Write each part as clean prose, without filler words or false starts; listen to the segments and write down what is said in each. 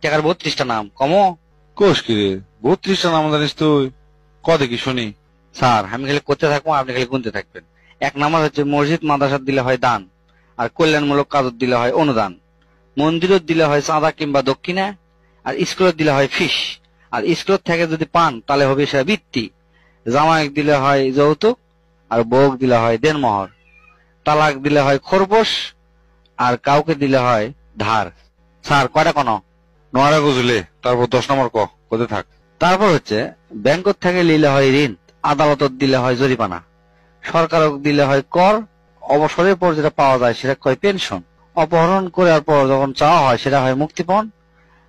টাকার 32টা নাম কমো। কোষ কি রে, 32টা নাম জানিস তুই? ক দেখি শুনি। স্যার আমি খালি করতে থাকবো, আপনি খালি গুনতে থাকবেন। 1 নাম্বার হচ্ছে মসজিদ মাদ্রাসা দিলে হয় দান, আর কল্যাণমূলক কাজত দিলে হয় অনুদান, মন্দিরত দিলে হয় চাঁদা কিংবা দক্ষিণা, আর স্কুলত দিলে হয় ফিস, আর স্কুলত থেকে যদি পান তাহলে হবে সেটা বৃত্তি, জামাইক দিলে হয় যৌতুক, আর বউক দিলে হয় দেনমোহর, তালাক দিলে হয় খরপোশ, আর কাউকে দিলে হয় ধার। স্যার কয়টা কোন? নোয়ারা বুঝলে, তারপর 10 নম্বর কোতে থাক। তারপর হচ্ছে ব্যাংকত থেকে নিলে হয় ঋণ, আদালতত দিলে হয় জরিমানা, সরকারক দিলে হয় কর, অবসরের পর যেটা পাওয়া যায় সেটা কয় পেনশন, অপহরণ করার পর যখন চাওয়া হয় সেটা হয় মুক্তিপণ,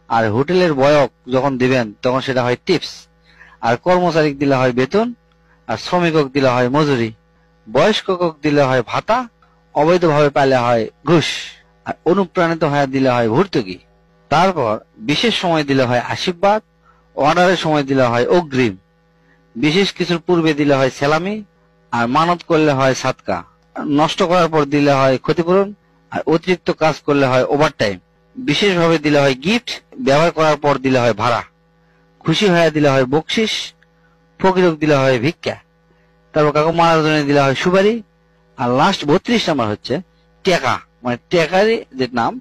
আর হোটেলের বয়ক যখন দিবেন তখন সেটা হয় টিপস, আর কর্মচারীক দিলে হয় বেতন, আর শ্রমিকক দিলে হয় মজুরি, বয়স্কক দিলে হয় ভাতা, অবৈধভাবে পাইলে হয় ঘুষ, আর অনুপ্রাণিত হয়ে দিলে হয় ভর্তুকি। তারপর বিশেষ সময় দিলে হয় আশীর্বাদ, অর্ডারের সময় দিলে হয় অগ্রিম, বিশেষ কিছুর পূর্বে দিলে হয় সেলামি, আর মানত করলে হয় সাদকা, নষ্ট করার পর দিলে হয় ক্ষতিপূরণ, আর অতিরিক্ত কাজ করলে হয় ওভারটাইম, বিশেষভাবে দিলে হয় গিফট, ব্যবহার করার পর দিলে হয় ভাড়া, খুশি হয়ে দিলে হয় বকশিস, ফকিরক দিলে হয় ভিক্ষা, তারপর কাকু মারার জন্য দিলে হয় সুপারি, আর লাস্ট 32 নাম্বার হচ্ছে টেকা, মানে টেকারই যে নাম